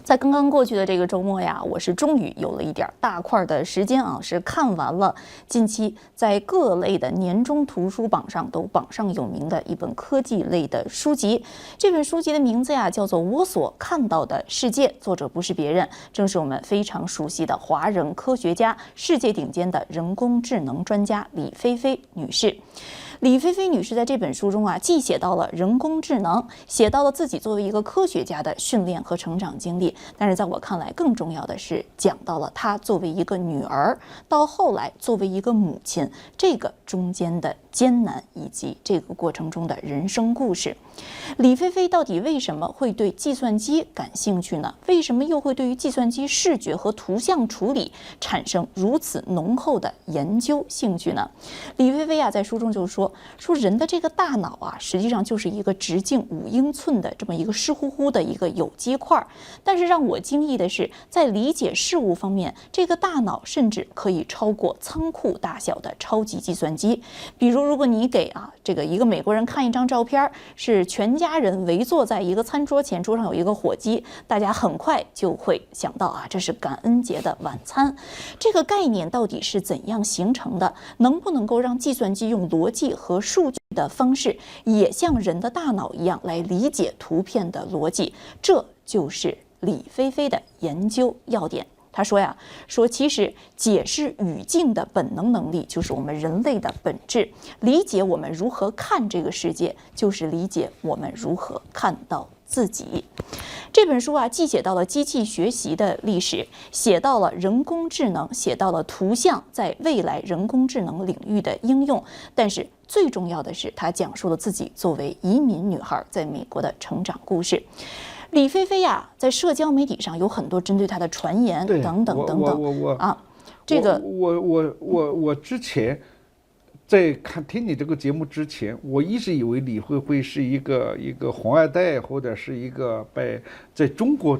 在刚刚过去的这个周末呀，我是终于有了一点大块的时间啊，是看完了近期在各类的年终图书榜上都榜上有名的一本科技类的书籍。这本书籍的名字呀叫做《我所看到的世界》，作者不是别人，正是我们非常熟悉的华人科学家、世界顶尖的人工智能专家李飞飞女士。李飞飞女士在这本书中啊，既写到了人工智能，写到了自己作为一个科学家的训练和成长经历，但是在我看来，更重要的是讲到了她作为一个女儿，到后来作为一个母亲，这个中间的艰难以及这个过程中的人生故事。李飞飞到底为什么会对计算机感兴趣呢？为什么又会对于计算机视觉和图像处理产生如此浓厚的研究兴趣呢？李飞飞啊，在书中就说人的这个大脑啊，实际上就是一个直径5英寸的这么一个湿乎乎的一个有机块。但是让我惊异的是，在理解事物方面，这个大脑甚至可以超过仓库大小的超级计算机。比如，如果你给一个美国人看一张照片，是全家人围坐在一个餐桌前，桌上有一个火鸡，大家很快就会想到这是感恩节的晚餐。这个概念到底是怎样形成的？能不能够让计算机用逻辑和数据的方式，也像人的大脑一样来理解图片的逻辑？这就是李飞飞的研究要点。他说其实解释语境的本能力就是我们人类的本质，理解我们如何看这个世界，就是理解我们如何看到自己。这本书既写到了机器学习的历史，写到了人工智能，写到了图像在未来人工智能领域的应用，但是最重要的是，他讲述了自己作为移民女孩在美国的成长故事。李飞飞在社交媒体上有很多针对她的传言等等等等我之前在听你这个节目之前，我一直以为李飞飞是一个红二代，或者是一个在中国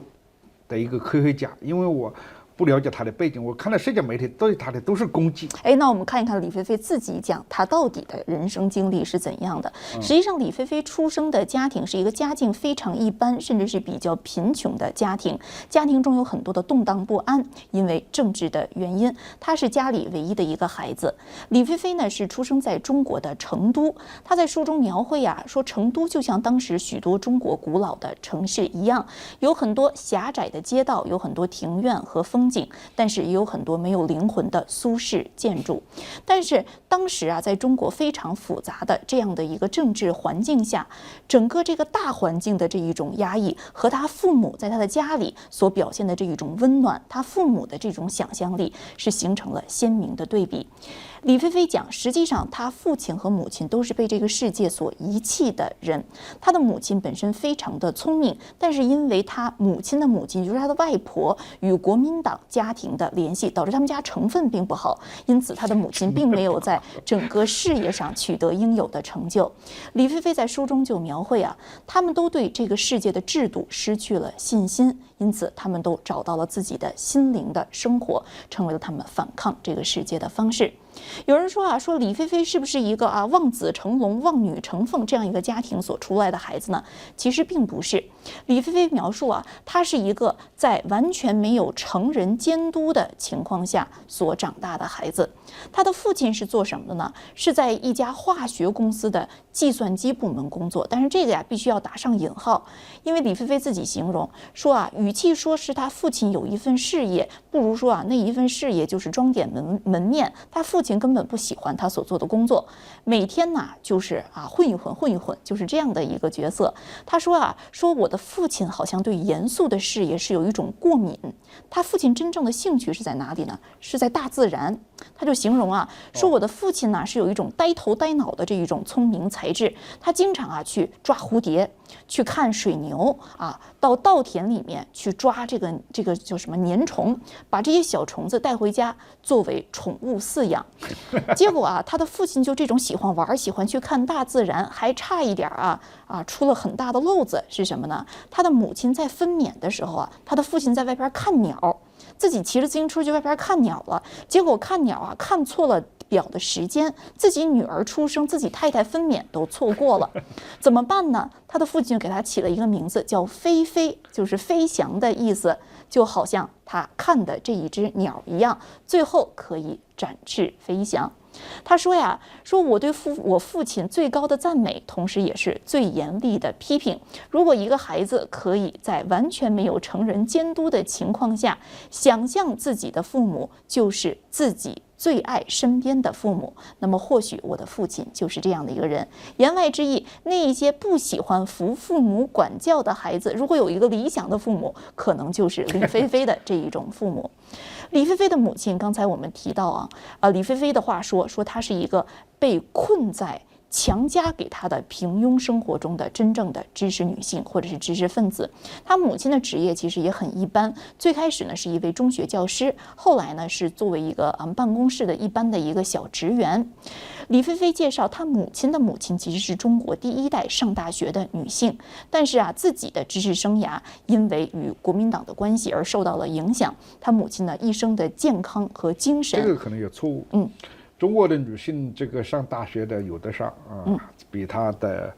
的一个科学家，因为我不了解他的背景，我看了社交媒体对他的都是攻击。那我们看一看李飞飞自己讲他到底的人生经历是怎样的。实际上，李飞飞出生的家庭是一个家境非常一般，甚至是比较贫穷的家庭，家庭中有很多的动荡不安，因为政治的原因，他是家里唯一的一个孩子。李飞飞呢是出生在中国的成都，他在书中描绘说成都就像当时许多中国古老的城市一样，有很多狭窄的街道，有很多庭院和风景，但是也有很多没有灵魂的苏式建筑。但是当时在中国非常复杂的这样的一个政治环境下，整个这个大环境的这一种压抑和他父母在他的家里所表现的这一种温暖，他父母的这种想象力是形成了鲜明的对比。李飞飞讲，实际上他父亲和母亲都是被这个世界所遗弃的人。他的母亲本身非常的聪明，但是因为他母亲的母亲，就是他的外婆，与国民党家庭的联系，导致他们家成分并不好，因此他的母亲并没有在整个事业上取得应有的成就。李飞飞在书中就描绘他们都对这个世界的制度失去了信心，因此他们都找到了自己的心灵的生活，成为了他们反抗这个世界的方式。有人说李飞飞是不是一个望子成龙、望女成凤这样一个家庭所出来的孩子呢？其实并不是。李飞飞描述他是一个在完全没有成人监督的情况下所长大的孩子。他的父亲是做什么的呢？是在一家化学公司的计算机部门工作，但是这个必须要打上引号，因为李飞飞自己形容说与其说是他父亲有一份事业，不如说那一份事业就是装点门面。他父亲根本不喜欢他所做的工作，每天就是混一混，就是这样的一个角色。他说我的父亲好像对严肃的事业是有一种过敏。他父亲真正的兴趣是在哪里呢？是在大自然。他就形容说我的父亲是有一种呆头呆脑的这一种聪明才智，他经常去抓蝴蝶，去看水牛到稻田里面去抓这个叫什么粘虫，把这些小虫子带回家作为宠物饲养。结果他的父亲就这种喜欢玩，喜欢去看大自然，还差一点出了很大的漏子是什么呢？他的母亲在分娩的时候他的父亲在外边看鸟，自己骑着自行车去外边看鸟了，结果看鸟看错了表的时间，自己女儿出生、自己太太分娩都错过了，怎么办呢？他的父亲就给他起了一个名字，叫飞飞，就是飞翔的意思，就好像他看的这一只鸟一样，最后可以展翅飞翔。他说呀，我对我父亲最高的赞美，同时也是最严厉的批评。如果一个孩子可以在完全没有成人监督的情况下，想象自己的父母就是自己最爱身边的父母，那么或许我的父亲就是这样的一个人。言外之意，那一些不喜欢服父母管教的孩子，如果有一个理想的父母，可能就是李飞飞的这一种父母。李飞飞的母亲，刚才我们提到李飞飞的话说她是一个被困在强加给她的平庸生活中的真正的知识女性或者是知识分子。她母亲的职业其实也很一般，最开始呢是一位中学教师，后来呢是作为一个办公室的一般的一个小职员。李飞飞介绍，她母亲的母亲其实是中国第一代上大学的女性，但是自己的知识生涯因为与国民党的关系而受到了影响。她母亲呢一生的健康和精神，这个可能有错误。中国的女性这个上大学的有的上比她的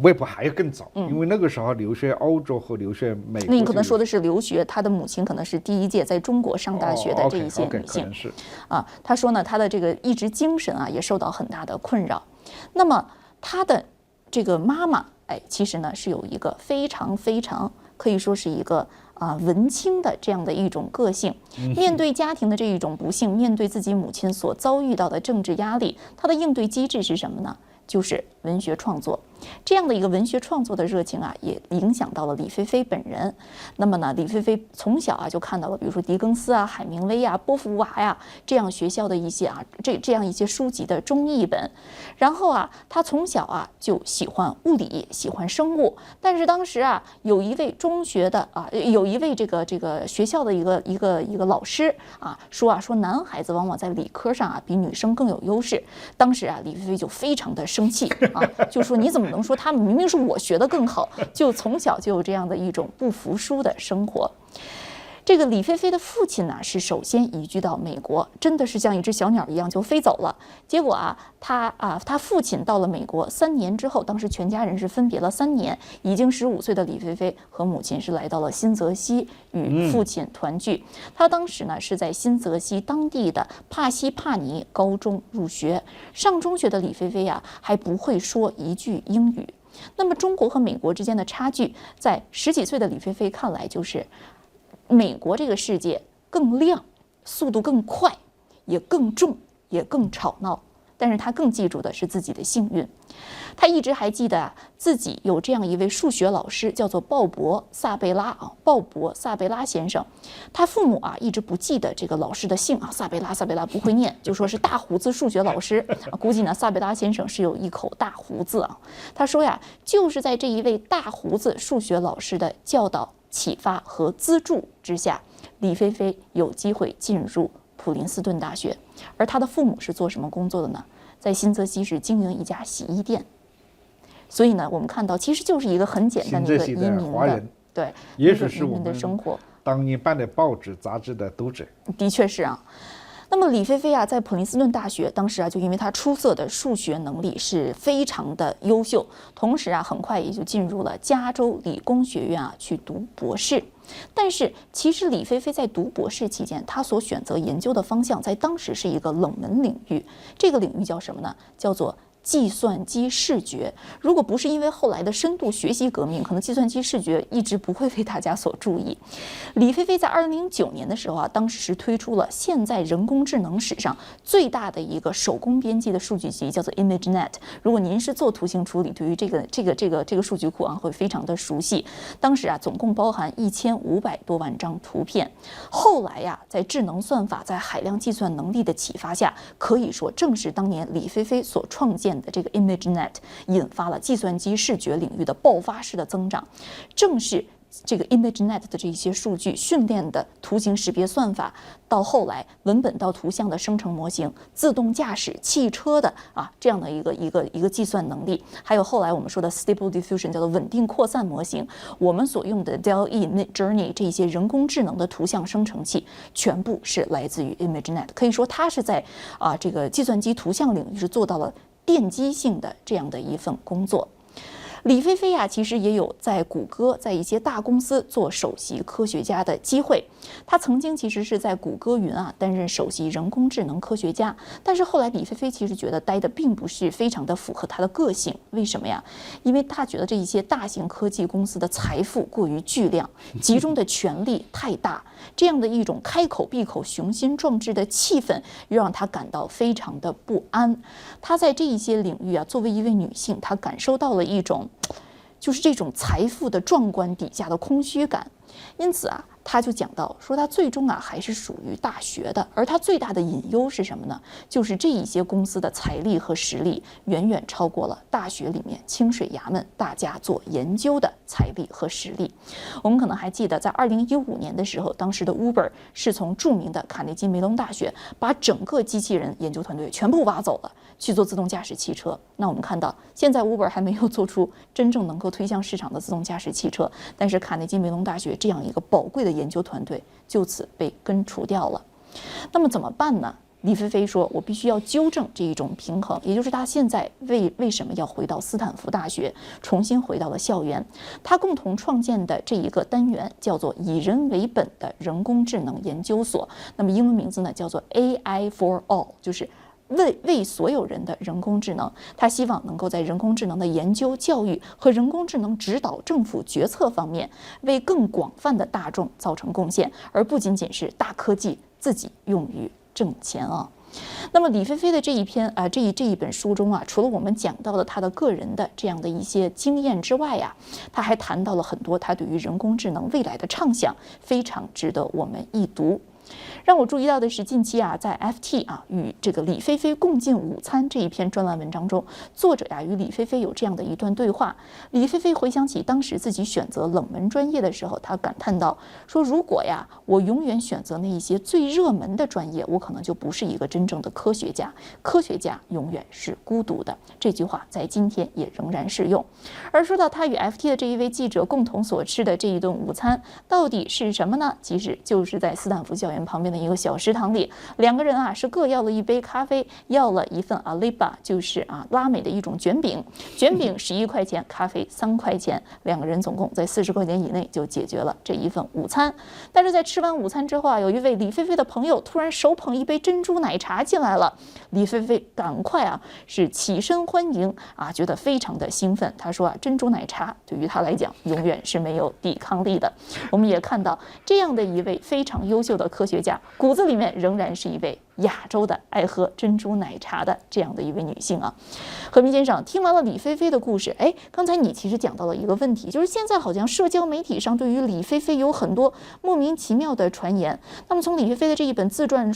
外婆还要更早，因为那个时候留学欧洲和留学美国。那你可能说的是留学，她的母亲可能是第一届在中国上大学的这一些女性。她说呢，她的这个意志精神也受到很大的困扰。那么她的这个妈妈，其实呢是有一个非常非常可以说是一个文青的这样的一种个性。面对家庭的这一种不幸，面对自己母亲所遭遇到的政治压力，她的应对机制是什么呢？就是文学创作。这样的一个文学创作的热情也影响到了李飞飞本人。那么呢，李飞飞从小就看到了，比如说狄更斯海明威波伏娃这样学校的一些这样一些书籍的中译本。然后他从小就喜欢物理，喜欢生物。但是当时有一位中学的有一位这个学校的一个老师说男孩子往往在理科上比女生更有优势。当时李飞飞就非常的生气就说你怎么能说他们明明是我学得更好？就从小就有这样的一种不服输的生活。这个李飞飞的父亲是首先移居到美国，真的是像一只小鸟一样就飞走了。结果他父亲到了美国3年之后，当时全家人是分别了3年，已经15岁的李飞飞和母亲是来到了新泽西与父亲团聚。他当时呢是在新泽西当地的帕西帕尼高中入学。上中学的李飞飞还不会说一句英语。那么中国和美国之间的差距，在10几岁的李飞飞看来就是美国这个世界更亮，速度更快，也更重，也更吵闹。但是他更记住的是自己的幸运。他一直还记得自己有这样一位数学老师，叫做鲍勃·萨贝拉先生。他父母一直不记得这个老师的姓萨贝拉不会念，就说是大胡子数学老师。估计呢，萨贝拉先生是有一口大胡子他说就是在这一位大胡子数学老师的教导、启发和资助之下，李飞飞有机会进入普林斯顿大学。而他的父母是做什么工作的呢？在新泽西是经营一家洗衣店。所以呢，我们看到其实就是一个很简单的一个移民的，对，也许是我们的生活。当年办的报纸杂志的读者，的确是那么李飞飞在普林斯顿大学，当时就因为他出色的数学能力是非常的优秀，同时很快也就进入了加州理工学院去读博士。但是其实李飞飞在读博士期间，他所选择研究的方向在当时是一个冷门领域。这个领域叫什么呢？叫做计算机视觉。如果不是因为后来的深度学习革命，可能计算机视觉一直不会被大家所注意。李飞飞在2009年的时候当时是推出了现在人工智能史上最大的一个手工编辑的数据集，叫做 ImageNet。如果您是做图形处理，对于这个数据库会非常的熟悉。当时总共包含1500多万张图片。后来在智能算法在海量计算能力的启发下，可以说正是当年李飞飞所创建的这个 ImageNet 引发了计算机视觉领域的爆发式的增长。正是这个 ImageNet 的这些数据训练的图形识别算法，到后来文本到图像的生成模型，自动驾驶汽车的这样的一个计算能力，还有后来我们说的 Stable Diffusion 叫做稳定扩散模型，我们所用的 DALL-E、Midjourney 这些人工智能的图像生成器，全部是来自于 ImageNet。可以说它是在这个计算机图像领域是做到了奠基性的这样的一份工作。李飞飞其实也有在谷歌、在一些大公司做首席科学家的机会。他曾经其实是在谷歌云担任首席人工智能科学家，但是后来李飞飞其实觉得待的并不是非常的符合他的个性。为什么呀？因为他觉得这一些大型科技公司的财富过于巨量，集中的权力太大，这样的一种开口闭口雄心壮志的气氛，又让他感到非常的不安。他在这一些领域作为一位女性，她感受到了一种就是这种财富的壮观底下的空虚感，因此他就讲到说，他最终还是属于大学的，而他最大的隐忧是什么呢？就是这一些公司的财力和实力远远超过了大学里面清水衙门大家做研究的财力和实力。我们可能还记得，在2015年的时候，当时的 Uber 是从著名的卡内基梅隆大学把整个机器人研究团队全部挖走了，去做自动驾驶汽车。那我们看到，现在 Uber 还没有做出真正能够推向市场的自动驾驶汽车，但是卡内基梅隆大学这样一个宝贵的研究团队就此被根除掉了。那么怎么办呢？李飞飞说，我必须要纠正这一种平衡，也就是他现在为什么要回到斯坦福大学，重新回到了校园。他共同创建的这一个单元叫做以人为本的人工智能研究所，那么英文名字呢叫做 AI for All， 就是为所有人的人工智能。他希望能够在人工智能的研究、教育和人工智能指导政府决策方面，为更广泛的大众造成贡献，而不仅仅是大科技自己用于挣钱那么李飞飞的这一篇这一本书中除了我们讲到了他的个人的这样的一些经验之外他还谈到了很多他对于人工智能未来的畅想，非常值得我们一读。让我注意到的是，近期在 FT 与这个李飞飞共进午餐这一篇专栏文章中，作者与李飞飞有这样的一段对话。李飞飞回想起当时自己选择冷门专业的时候，他感叹到说，如果我永远选择那一些最热门的专业，我可能就不是一个真正的科学家。科学家永远是孤独的。这句话在今天也仍然适用。而说到他与 FT 的这一位记者共同所吃的这一顿午餐到底是什么呢？其实就是在斯坦福校园旁边的一个小食堂里，两个人是各要了一杯咖啡，要了一份aliba，就是拉美的一种卷饼，卷饼11块钱，咖啡3块钱，两个人总共在40块钱以内就解决了这一份午餐。但是在吃完午餐之后有一位李飞飞的朋友突然手捧一杯珍珠奶茶进来了，李飞飞赶快是起身欢迎觉得非常的兴奋。他说珍珠奶茶对于他来讲永远是没有抵抗力的。我们也看到这样的一位非常优秀的科学家，骨子里面仍然是一位亚洲的爱喝珍珠奶茶的这样的一位女性何明先生，听完了李飞飞的故事，刚才你其实讲到了一个问题，就是现在好像社交媒体上对于李飞飞有很多莫名其妙的传言。那么从李飞飞的这一本自传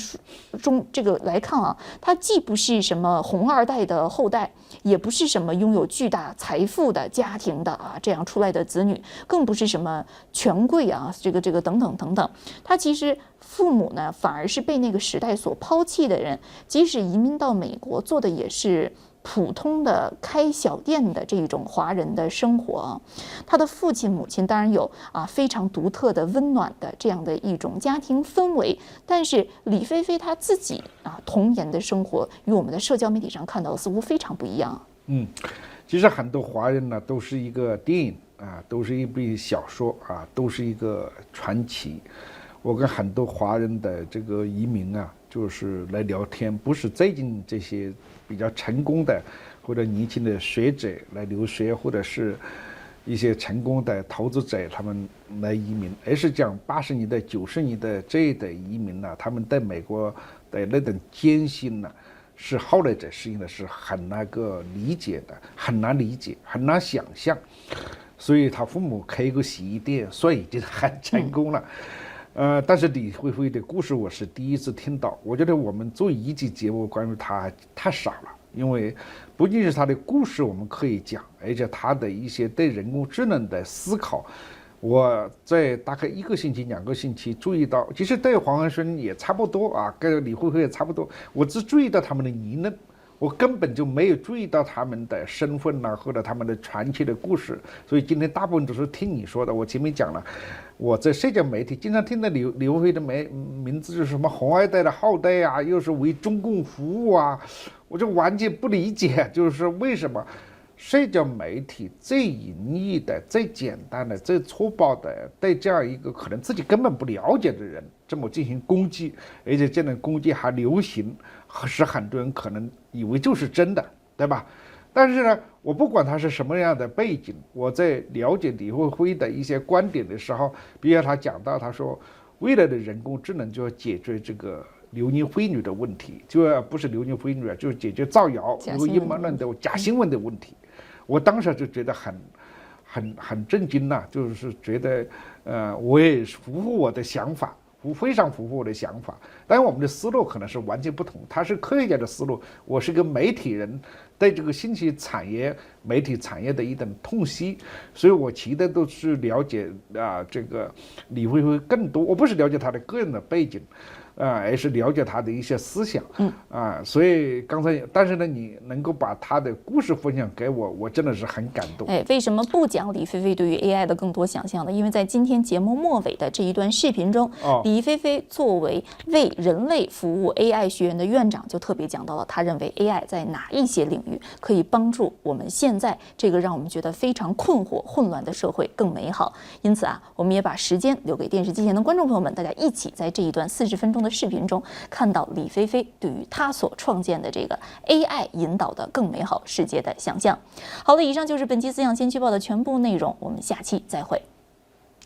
中这个来看他既不是什么红二代的后代，也不是什么拥有巨大财富的家庭的这样出来的子女，更不是什么权贵这个等等等等。他其实父母呢反而是被那个时代所抛弃的人，即使移民到美国，做的也是普通的开小店的这种华人的生活。他的父亲母亲当然有非常独特的温暖的这样的一种家庭氛围，但是李飞飞他自己童年的生活与我们的社交媒体上看到的似乎非常不一样。其实很多华人呢都是一个电影都是一部小说都是一个传奇。我跟很多华人的这个移民就是来聊天，不是最近这些比较成功的或者年轻的学者来留学，或者是一些成功的投资者他们来移民，而是讲80年代90年代这一代移民他们在美国的那种艰辛是后来者适应的是很难理解的，很难理解，很难想象。所以他父母开一个洗衣店，所以已经很成功了。但是李飞飞的故事我是第一次听到，我觉得我们做一期节目关于他太少了，因为不仅是他的故事我们可以讲，而且他的一些对人工智能的思考，我在大概1个星期、2个星期注意到，其实对黄汉孙也差不多啊，跟李慧慧也差不多，我只注意到他们的疑问。我根本就没有注意到他们的身份呐，或者他们的传奇的故事，所以今天大部分都是听你说的。我前面讲了，我在社交媒体经常听到李慧慧的名字就是什么红二代的后代啊，又是为中共服务啊，我就完全不理解，就是为什么社交媒体最隐逸的、最简单的、最粗暴的，对这样一个可能自己根本不了解的人这么进行攻击，而且这种攻击还流行，使很多人可能以为就是真的，对吧？但是呢，我不管他是什么样的背景，我在了解李慧慧的一些观点的时候，比如他讲到，他说未来的人工智能就要解决这个流年妇女的问题，就不是流年妇女，就是解决造谣、阴谋论的假新闻的问题。我当时就觉得很震惊呐，就是觉得我也符合我的想法，非常符合我的想法。当然我们的思路可能是完全不同，他是科学家的思路，我是个媒体人，对这个信息产业、媒体产业的一等痛惜，所以我期待都是了解这个李慧慧更多，我不是了解他的个人的背景。而是了解他的一些思想，所以刚才，但是呢，你能够把他的故事分享给我，我真的是很感动。为什么不讲李飞飞对于 AI 的更多想象呢？因为在今天节目末尾的这一段视频中，李飞飞作为为人类服务 AI 学院的院长，就特别讲到了他认为 AI 在哪一些领域可以帮助我们现在这个让我们觉得非常困惑、混乱的社会更美好。因此我们也把时间留给电视机前的观众朋友们，大家一起在这一段40分钟的视频中看到李飞飞对于他所创建的这个 AI 引导的更美好世界的想象。好了，以上就是本期思想先驱报的全部内容，我们下期再会。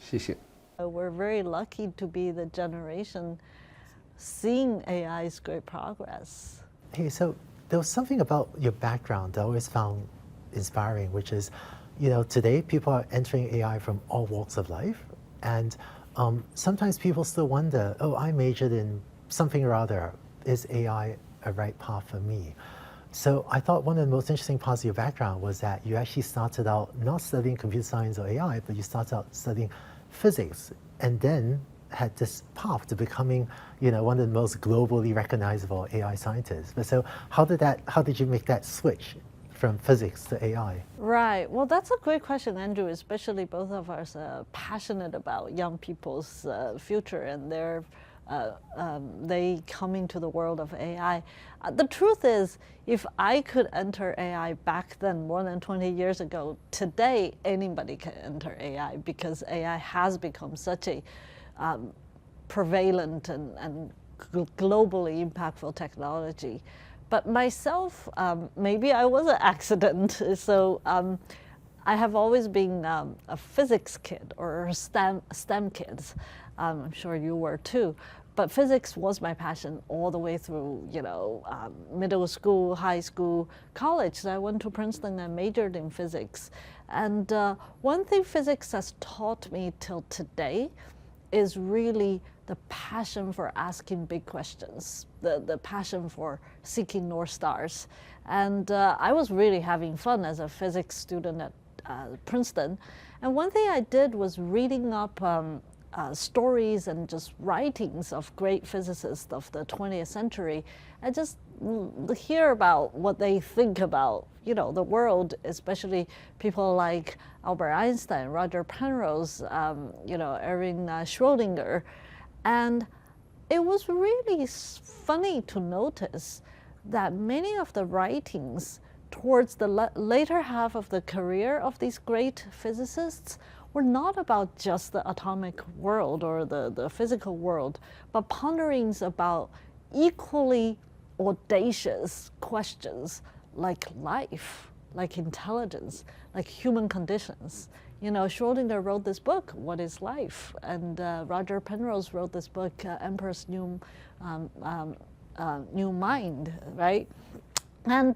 谢谢。We're very lucky to be the generation seeing AI's great progress. Hey, so there was something about your background that I always found inspiring, which is, today people are entering AI from all walks of life, and sometimes people still wonder, I majored in something or other. Is AI a right path for me? So I thought one of the most interesting parts of your background was that you actually started out not studying computer science or AI, but you started out studying physics, and then had this path to becoming, one of the most globally recognizable AI scientists. But so how did you make that switch from physics to AI? Right. Well, that's a great question, Andrew, especially both of us are passionate about young people's future and they come into the world of AI. The truth is, if I could enter AI back then, more than 20 years ago, today anybody can enter AI because AI has become such a prevalent and globally impactful technology. But myself, maybe I was an accident. So I have always been a physics kid or STEM kids. I'm sure you were too. But physics was my passion all the way through, middle school, high school, college. So I went to Princeton and majored in physics. And one thing physics has taught me till today is really the passion for asking big questions, the passion for seeking North Stars. And I was really having fun as a physics student at Princeton. And one thing I did was reading up stories and just writings of great physicists of the 20th century, and just hear about what they think about, the world, especially people like Albert Einstein, Roger Penrose, Erwin Schrödinger. And it was really funny to notice that many of the writings towards the later half of the career of these great physicists were not about just the atomic world or the physical world, but ponderings about equally audacious questions like life, like intelligence, like human conditions. Schrödinger wrote this book, What is Life? And Roger Penrose wrote this book, Emperor's New Mind, right? And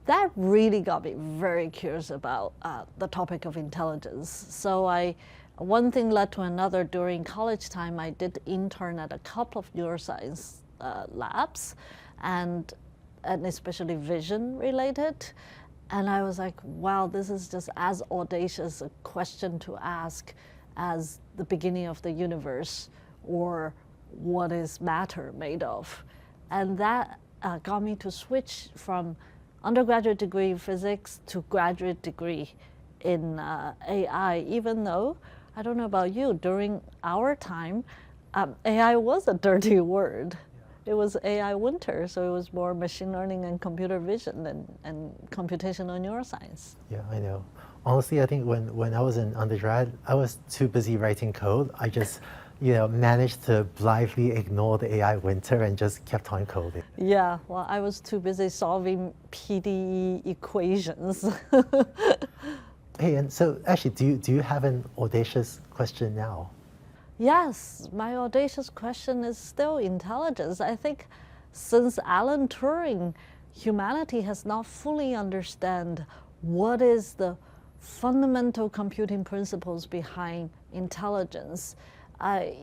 that really got me very curious about the topic of intelligence. So one thing led to another. During college time, I did intern at a couple of neuroscience labs, and especially vision related. And I was like, wow, this is just as audacious a question to ask as the beginning of the universe or what is matter made of. And that got me to switch from undergraduate degree in physics to graduate degree in AI, even though, I don't know about you, during our time, AI was a dirty word. It was AI winter, so it was more machine learning and computer vision and computational neuroscience. Yeah, I know. Honestly, I think when I was in undergrad, I was too busy writing code. I just, managed to blithely ignore the AI winter and just kept on coding. Yeah, well, I was too busy solving PDE equations. Hey, and so actually, do you have an audacious question now? Yes, my audacious question is still intelligence. I think since Alan Turing, humanity has not fully understood what is the fundamental computing principles behind intelligence. Today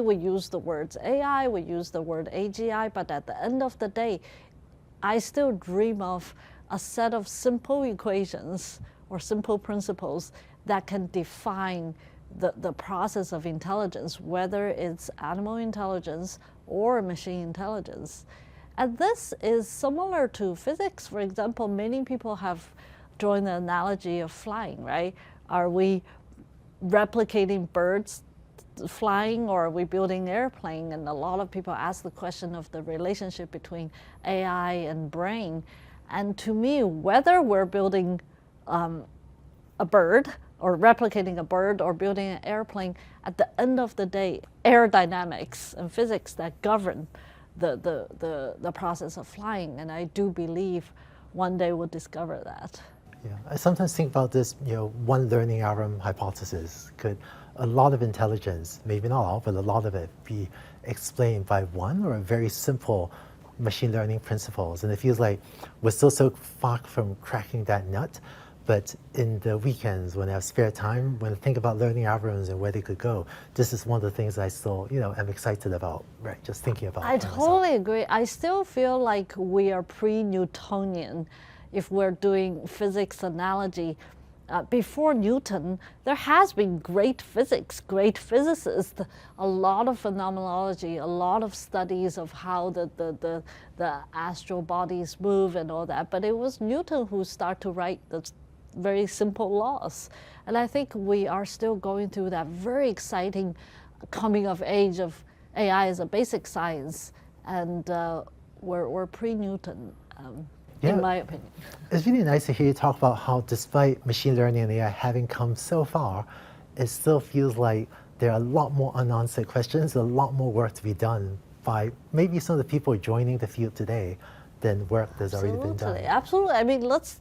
we use the words AI, we use the word AGI, but at the end of the day, I still dream of a set of simple equations or simple principles that can define the process of intelligence, whether it's animal intelligence or machine intelligence. And this is similar to physics. For example, many people have drawn the analogy of flying, right? Are we replicating birds flying, or are we building an airplane? And a lot of people ask the question of the relationship between AI and brain. And to me, whether we're building a bird or replicating a bird or building an airplane, at the end of the day, aerodynamics and physics that govern the process of flying. And I do believe one day we'll discover that. Yeah, I sometimes think about this, one learning algorithm hypothesis. Could a lot of intelligence, maybe not all, but a lot of it, be explained by one or a very simple machine learning principles? And it feels like we're still so far from cracking that nut. But in the weekends, when I have spare time, when I think about learning algorithms and where they could go, this is one of the things I still, am excited about, right? Just thinking about it. I totally agree. I still feel like we are pre-Newtonian if we're doing physics analogy. Before Newton, there has been great physics, great physicists, a lot of phenomenology, a lot of studies of how the astral bodies move and all that. But it was Newton who started to write the very simple laws. And I think we are still going through that very exciting coming of age of AI as a basic science. And we're pre-Newton. In my opinion. It's really nice to hear you talk about how despite machine learning and AI having come so far, it still feels like there are a lot more unanswered questions, a lot more work to be done by maybe some of the people joining the field today than work that's already been done. Absolutely. I mean, let's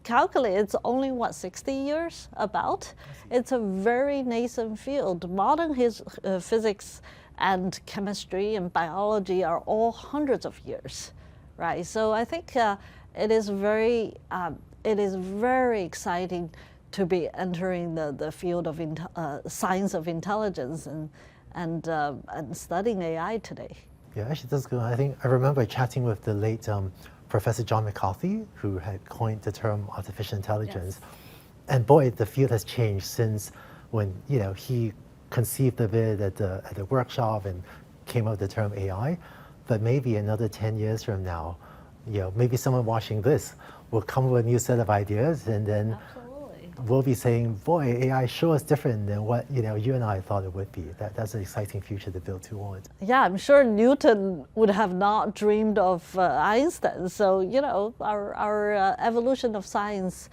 calculate. It's only, 60 years about? It's a very nascent field. Modern physics and chemistry and biology are all hundreds of years. Right, so I think it is very exciting to be entering the field of science of intelligence and studying AI today. Yeah, actually, that's good. I remember chatting with the late Professor John McCarthy, who had coined the term artificial intelligence, Yes. And boy, the field has changed since when he conceived of it at the workshop and came up with the term AI. But maybe another 10 years from now, maybe someone watching this will come up with a new set of ideas, and then we'll be saying, boy, AI sure is different than what you and I thought it would be. That's an exciting future to build towards. Yeah, I'm sure Newton would have not dreamed of Einstein. So, our evolution of science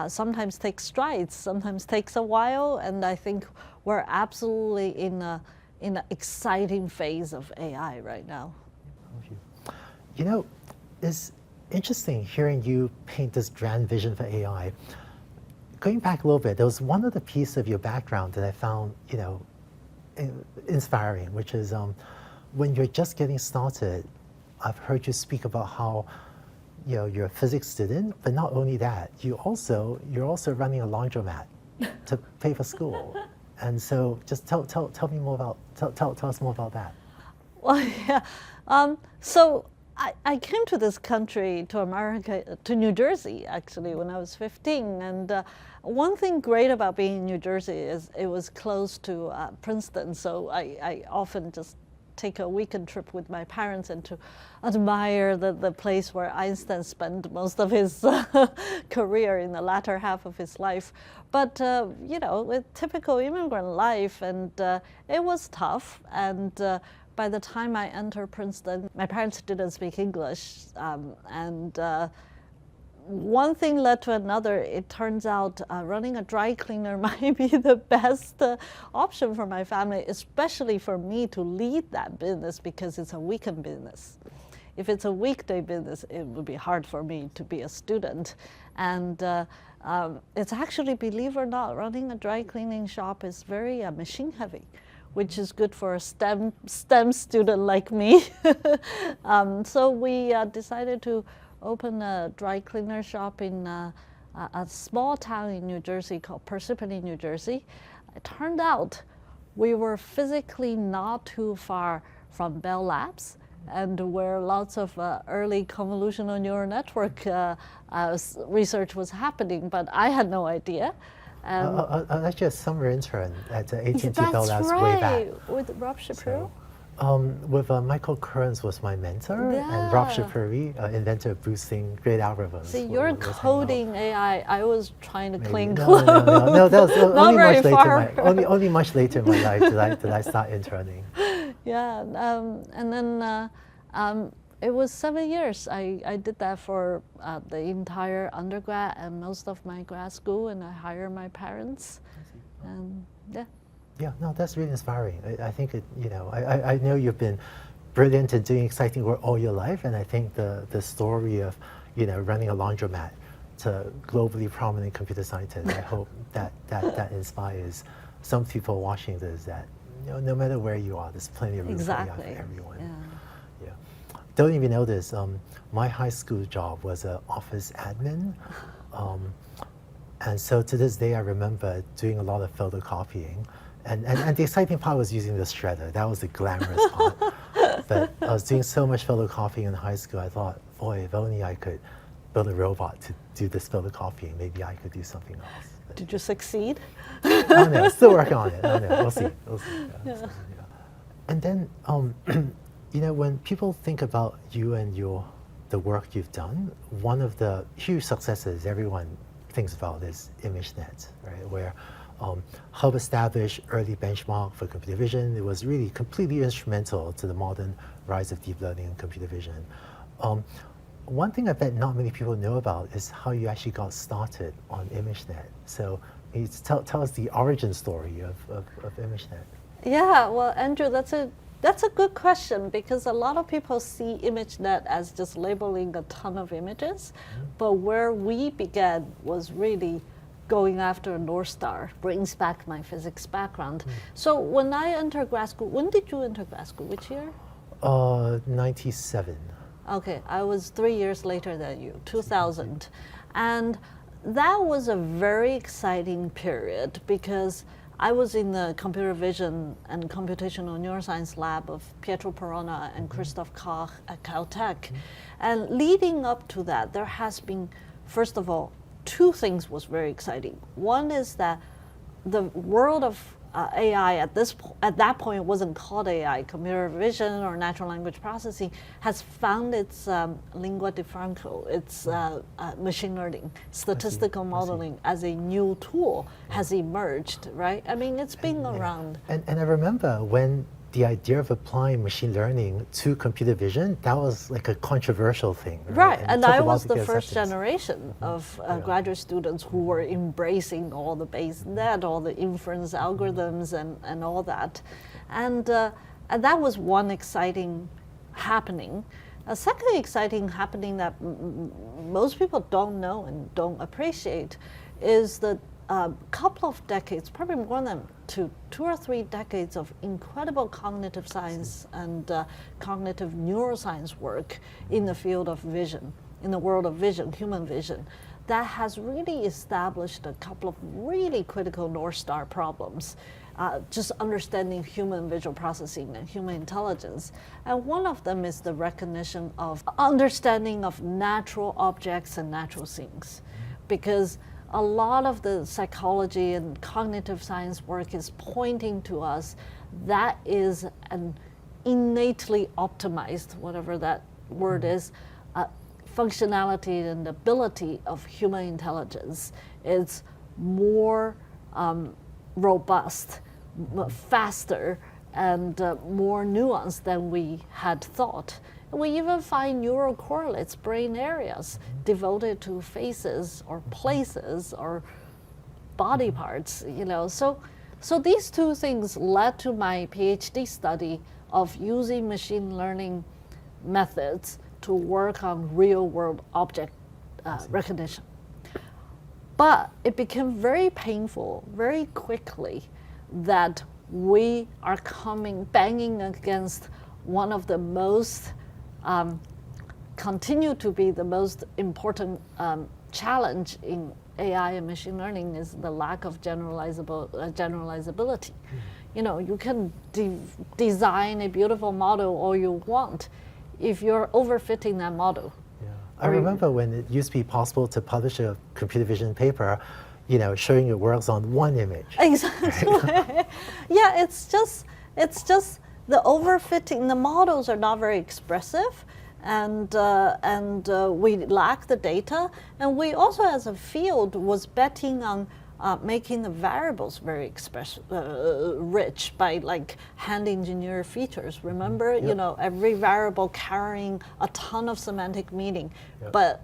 sometimes takes strides, sometimes takes a while, and I think we're absolutely in an exciting phase of AI right now. It's interesting hearing you paint this grand vision for AI. Going back a little bit, there was one other piece of your background that I found, inspiring, which is when you're just getting started, I've heard you speak about how, you're a physics student, but not only that, you're also running a laundromat to pay for school. And so just tell me more about, tell us more about that. Well, yeah. So I came to this country, to America, to New Jersey, actually, when I was 15. And one thing great about being in New Jersey is it was close to Princeton. So I often just take a weekend trip with my parents and to admire the place where Einstein spent most of his career in the latter half of his life. But, you know, with typical immigrant life, and it was tough. And by the time I entered Princeton, my parents didn't speak English. One thing led to another. It turns out running a dry cleaner might be the best option for my family, especially for me to lead that business because it's a weekend business. If it's a weekday business, it would be hard for me to be a student. And it's actually, believe it or not, running a dry cleaning shop is very machine heavy, which is good for a STEM student like me. So we decided to open a dry cleaner shop in a small town in New Jersey called Parsippany, New Jersey. It turned out we were physically not too far from Bell Labs, and where lots of early convolutional neural network research was happening, but I had no idea. Actually, a summer intern at AT&T That's Bell Labs right, way back. with Rob Shapiro. With Michael Kearns was my mentor, and Rob Shapiro, inventor of boosting great algorithms. See, you're coding AI. I was trying to clean No, clothes. no, that was Not only very much far. later. Only much later in my life did I start interning. Yeah, and then it was 7 years. I did that for the entire undergrad and most of my grad school, and I hired my parents. And yeah. Yeah, no, that's really inspiring. I think I know you've been brilliant and doing exciting work all your life, and I think the story of, running a laundromat to globally prominent computer scientists, I hope that inspires some people watching this, that no matter where you are, there's plenty of room for AI for everyone. Yeah. Don't even know this. My high school job was an office admin. And so to this day, I remember doing a lot of photocopying. And the exciting part was using the shredder. That was the glamorous part. But I was doing so much photocopying in high school, I thought, boy, if only I could build a robot to do this photocopying, maybe I could do something else. But Did you succeed? I don't know, still working on it. I don't know, we'll see. Yeah. So, yeah. And then, when people think about you and the work you've done, one of the huge successes everyone thinks about is ImageNet, right? Where Hub established early benchmark for computer vision. It was really completely instrumental to the modern rise of deep learning and computer vision. One thing I bet not many people know about is how you actually got started on ImageNet. So tell us the origin story of ImageNet. Yeah, well, Andrew, that's a good question, because a lot of people see ImageNet as just labeling a ton of images, but where we began was really going after a North Star. Brings back my physics background. So when I entered grad school, when did you enter grad school? Which year? 97. Okay, I was 3 years later than you, 2000. And that was a very exciting period because I was in the computer vision and computational neuroscience lab of Pietro Peronna and Christoph Koch at Caltech. And leading up to that, there has been, first of all, two things was very exciting. One is that the world of AI at that point wasn't called AI, computer vision or natural language processing, has found its lingua de franco, its machine learning, statistical modeling as a new tool has emerged, right? I mean, it's been around. And I remember when the idea of applying machine learning to computer vision, that was like a controversial thing. Right, and I was the the first generation of graduate students who were embracing all the Bayes net, all the inference algorithms and all that. And that was one exciting happening. A second exciting happening that most people don't know and don't appreciate is that a couple of decades, probably more than two or three decades of incredible cognitive science and cognitive neuroscience work in the field of vision, in the world of vision, human vision, that has really established a couple of really critical North Star problems. just understanding human visual processing and human intelligence. And one of them is the recognition of understanding of natural objects and natural things. Because a lot of the psychology and cognitive science work is pointing to us that is an innately optimized, whatever that word is, functionality and ability of human intelligence is more robust, faster, and more nuanced than we had thought. We even find neural correlates, brain areas devoted to faces or places or body parts, you know. So these two things led to my PhD study of using machine learning methods to work on real world object recognition. But it became very painful very quickly that we are banging against one of the most, continue to be the most important challenge in AI and machine learning is the lack of generalizability. You know, you can design a beautiful model all you want if you're overfitting that model. Yeah. I remember when it used to be possible to publish a computer vision paper, you know, showing it works on one image. Exactly. Yeah, it's just the overfitting. The models are not very expressive, and we lack the data. And we also, as a field, was betting on making the variables very rich by like hand engineer features. Remember, you know, every variable carrying a ton of semantic meaning, but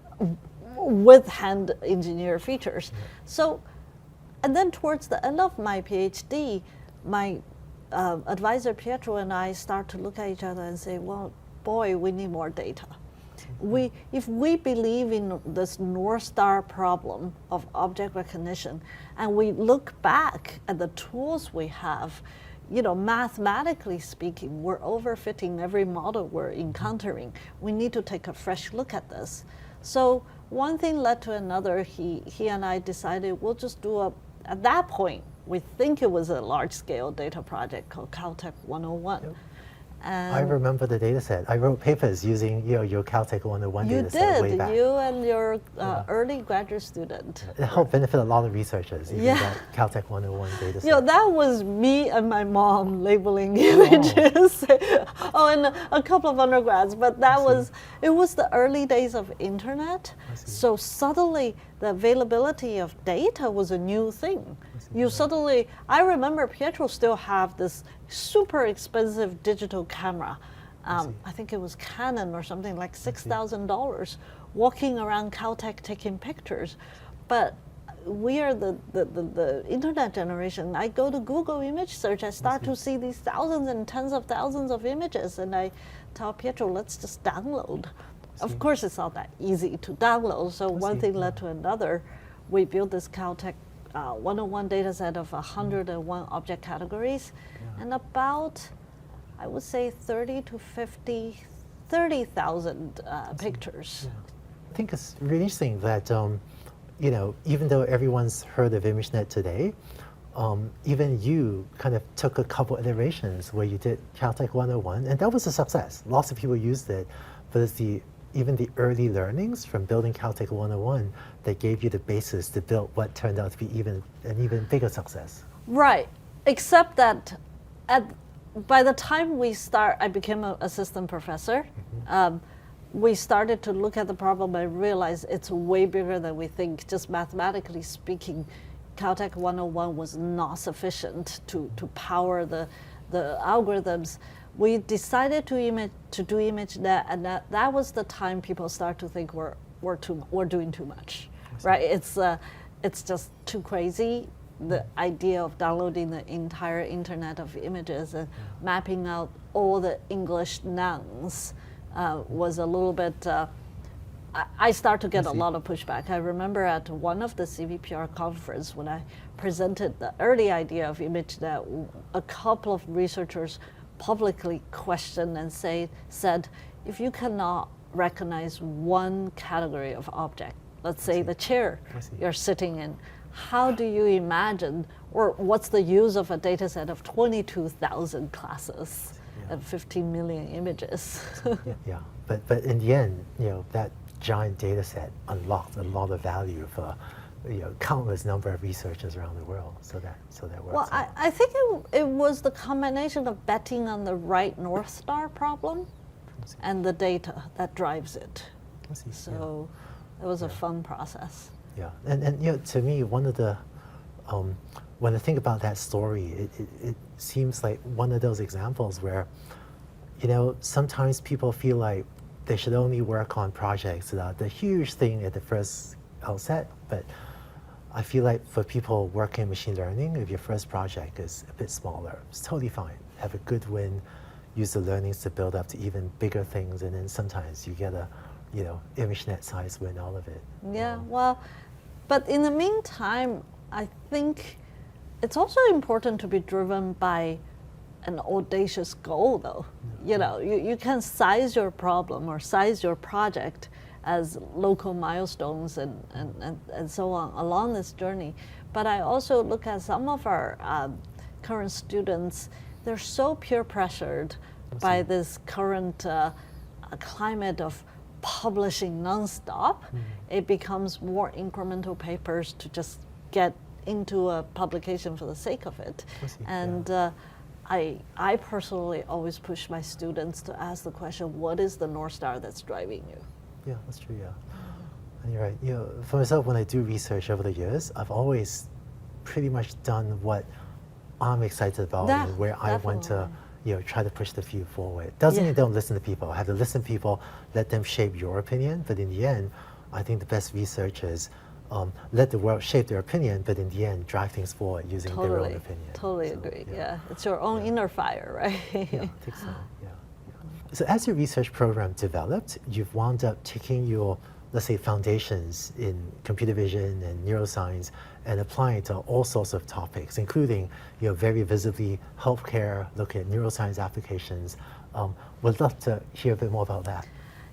with hand engineer features. So, and then towards the end of my PhD, my advisor Pietro and I start to look at each other and say, well, boy, we need more data. If we believe in this North Star problem of object recognition, and we look back at the tools we have, you know, mathematically speaking, we're overfitting every model we're encountering. We need to take a fresh look at this. So one thing led to another. He and I decided we'll just do at that point, we think it was a large-scale data project called Caltech 101. Yep. I remember the data set. I wrote papers using your Caltech 101 data set way back. You and your early graduate student. It helped benefit a lot of researchers, even that Caltech 101 data set. You know, that was me and my mom labeling images. And a couple of undergrads, but it was the early days of internet. So suddenly the availability of data was a new thing. I remember Pietro still have this super expensive digital camera. I think it was Canon or something like $6,000, walking around Caltech taking pictures. But we are the internet generation. I go to Google image search, I start to see these thousands and tens of thousands of images, and I tell Pietro, let's just download. Of course, it's not that easy to download, so one thing led to another. We built this Caltech 101 data set of 101 object categories, and about, I would say, 30,000 pictures. I think it's really interesting that, you know, even though everyone's heard of ImageNet today, even you kind of took a couple iterations where you did Caltech 101, and that was a success. Lots of people used it, but it's even the early learnings from building Caltech 101 that gave you the basis to build what turned out to be an even bigger success. Right, except that by the time I became an assistant professor, we started to look at the problem and realize it's way bigger than we think. Just mathematically speaking, Caltech 101 was not sufficient to power the algorithms. We decided to do ImageNet, and that was the time people start to think we're doing too much, right? It's just too crazy. The idea of downloading the entire internet of images and mapping out all the English nouns was a little bit. I start to get a lot of pushback. I remember at one of the CVPR conference when I presented the early idea of ImageNet, a couple of researchers publicly questioned and said, if you cannot recognize one category of object, let's say the chair you're sitting in, how do you imagine, or what's the use of a data set of 22,000 classes and 15 million images? Yeah. But in the end, that giant data set unlocked a lot of value for countless number of researchers around the world. So that works. Well, I think it was the combination of betting on the right North Star problem and the data that drives it. So it was a fun process. Yeah, and to me, one of the when I think about that story, it seems like one of those examples where, sometimes people feel like they should only work on projects that are the huge thing at the first outset, but I feel like for people working in machine learning, if your first project is a bit smaller, it's totally fine. Have a good win, use the learnings to build up to even bigger things, and then sometimes you get a, ImageNet size win, all of it. Yeah, well, but in the meantime, I think it's also important to be driven by an audacious goal, though. You can size your problem or size your project as local milestones and so on along this journey. But I also look at some of our current students, they're so peer pressured by this current climate of publishing nonstop. It becomes more incremental papers to just get into a publication for the sake of it. And I personally always push my students to ask the question, what is the North Star that's driving you? Yeah, that's true, yeah. And you're right. For myself, when I do research over the years, I've always pretty much done what I'm excited about and where I want to try to push the field forward. Doesn't mean don't listen to people. I have to listen to people, let them shape your opinion, but in the end, I think the best researchers let the world shape their opinion, but in the end, drive things forward using their own opinion. Totally agree, yeah. It's your own inner fire, right? Yeah, I think so, yeah. So as your research program developed, you've wound up taking your, let's say, foundations in computer vision and neuroscience and applying it to all sorts of topics, including very visibly healthcare, looking at neuroscience applications. Would love to hear a bit more about that.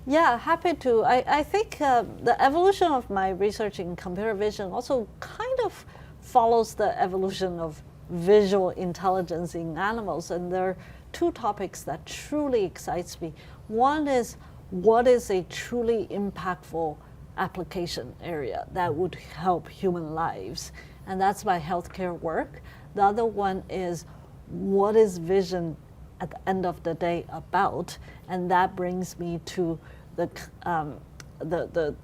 Yeah, happy to. I think the evolution of my research in computer vision also kind of follows the evolution of visual intelligence in animals, and there are two topics that truly excites me. One is, what is a truly impactful application area that would help human lives? And that's my healthcare work. The other one is, what is vision at the end of the day about? And that brings me to the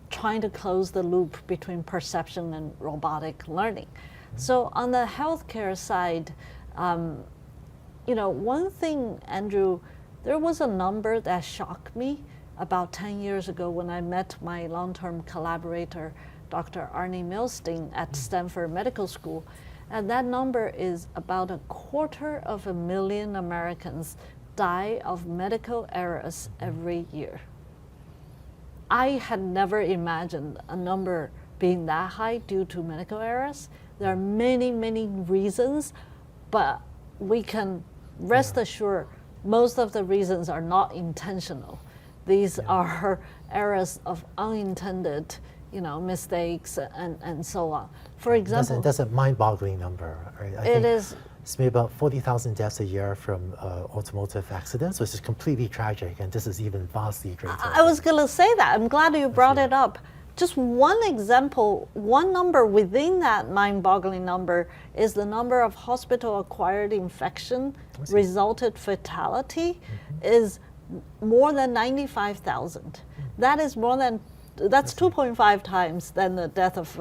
trying to close the loop between perception and robotic learning. So on the healthcare side, one thing, Andrew, there was a number that shocked me about 10 years ago when I met my long-term collaborator, Dr. Arnie Milstein at Stanford Medical School. And that number is about 250,000 Americans die of medical errors every year. I had never imagined a number being that high due to medical errors. There are many, many reasons, but we can rest assured most of the reasons are not intentional. These are errors of unintended, mistakes and so on. For example, that's a mind-boggling number, right? I think it's maybe about 40,000 deaths a year from automotive accidents, which is completely tragic, and this is even vastly greater. I was going to say that. I'm glad you brought it up. Just one example, one number within that mind-boggling number is the number of hospital-acquired infection resulted fatality is more than 95,000. That is that's 2.5 times than the death of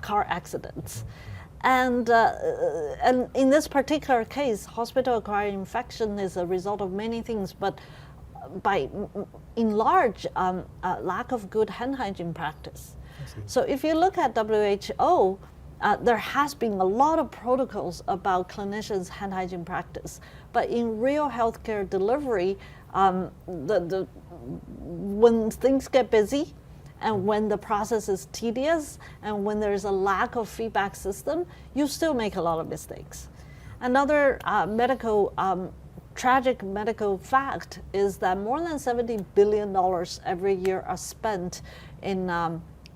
car accidents. And in this particular case, hospital-acquired infection is a result of many things, but in large, lack of good hand hygiene practice. So if you look at WHO, there has been a lot of protocols about clinicians' hand hygiene practice, but in real healthcare delivery, when things get busy, and when the process is tedious, and when there's a lack of feedback system, you still make a lot of mistakes. Another tragic medical fact is that more than $70 billion every year are spent in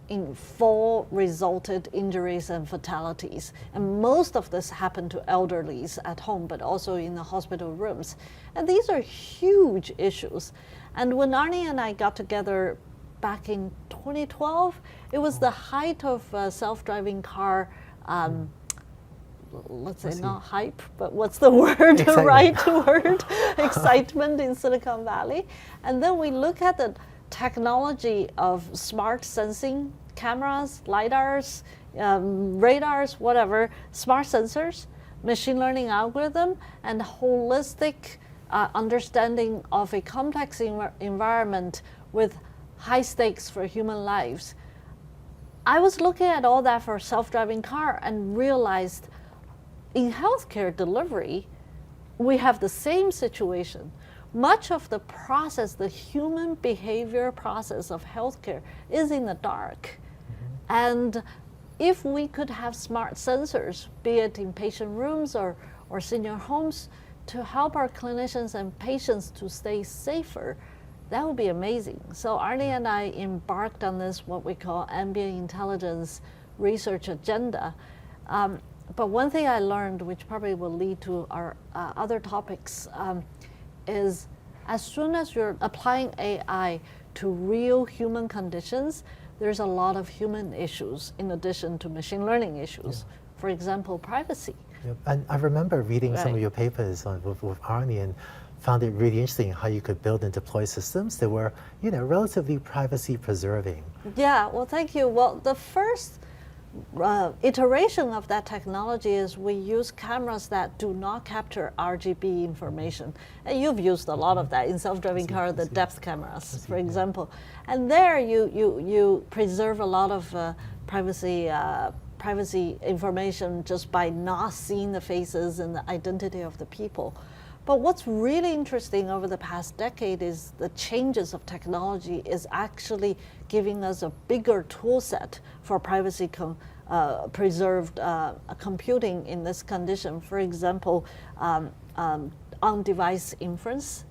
in 4 resulted injuries and fatalities. And most of this happened to elderlies at home, but also in the hospital rooms. And these are huge issues. And when Arnie and I got together back in 2012, it was the height of self-driving car, let's say not hype, but what's the word, the right word, excitement in Silicon Valley. And then we look at the technology of smart sensing cameras, LiDARs, radars, whatever, smart sensors, machine learning algorithm, and holistic understanding of a complex environment with high stakes for human lives. I was looking at all that for self-driving car and realized in healthcare delivery, we have the same situation. Much of the process, the human behavior process of healthcare is in the dark. And if we could have smart sensors, be it in patient rooms or senior homes, to help our clinicians and patients to stay safer, that would be amazing. So Arnie and I embarked on this, what we call ambient intelligence research agenda. But one thing I learned, which probably will lead to our other topics, is as soon as you're applying AI to real human conditions, there's a lot of human issues in addition to machine learning issues. For example, privacy. And I remember reading some of your papers with Arnie and found it really interesting how you could build and deploy systems that were, relatively privacy preserving. Yeah, well, thank you. Well, the first iteration of that technology is we use cameras that do not capture RGB information. And you've used a lot of that in self-driving car, the depth cameras, for example. And there you preserve a lot of privacy information just by not seeing the faces and the identity of the people. But what's really interesting over the past decade is the changes of technology is actually giving us a bigger tool set for privacy preserved computing in this condition. For example, on-device inference,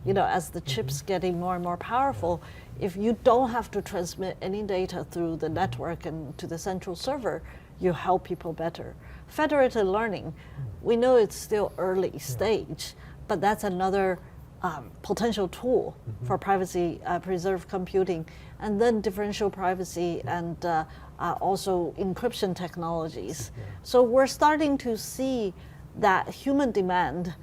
as the chips getting more and more powerful, if you don't have to transmit any data through the network and to the central server, you help people better. Federated learning, we know it's still early stage, but that's another potential tool for privacy preserved computing. And then differential privacy and also encryption technologies. So we're starting to see that human demand,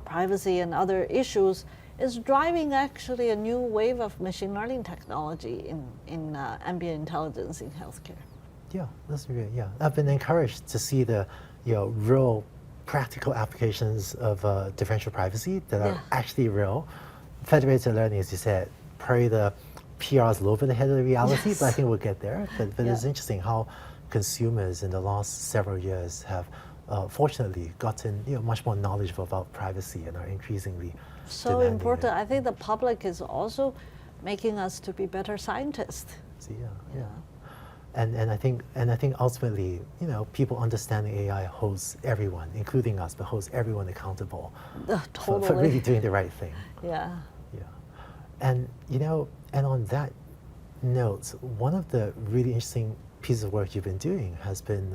privacy and other issues, is driving actually a new wave of machine learning technology in ambient intelligence in healthcare. Yeah, that's great. Yeah, I've been encouraged to see the real practical applications of differential privacy that are actually real. Federated learning, as you said, probably the PR is a little bit ahead of the reality, but I think we'll get there. But it's interesting how consumers in the last several years have fortunately gotten much more knowledgeable about privacy and are increasingly so important. I think the public is also making us to be better scientists. And I think ultimately, people understanding AI holds everyone, including us, but holds everyone accountable for really doing the right thing. Yeah. And and on that note, one of the really interesting pieces of work you've been doing has been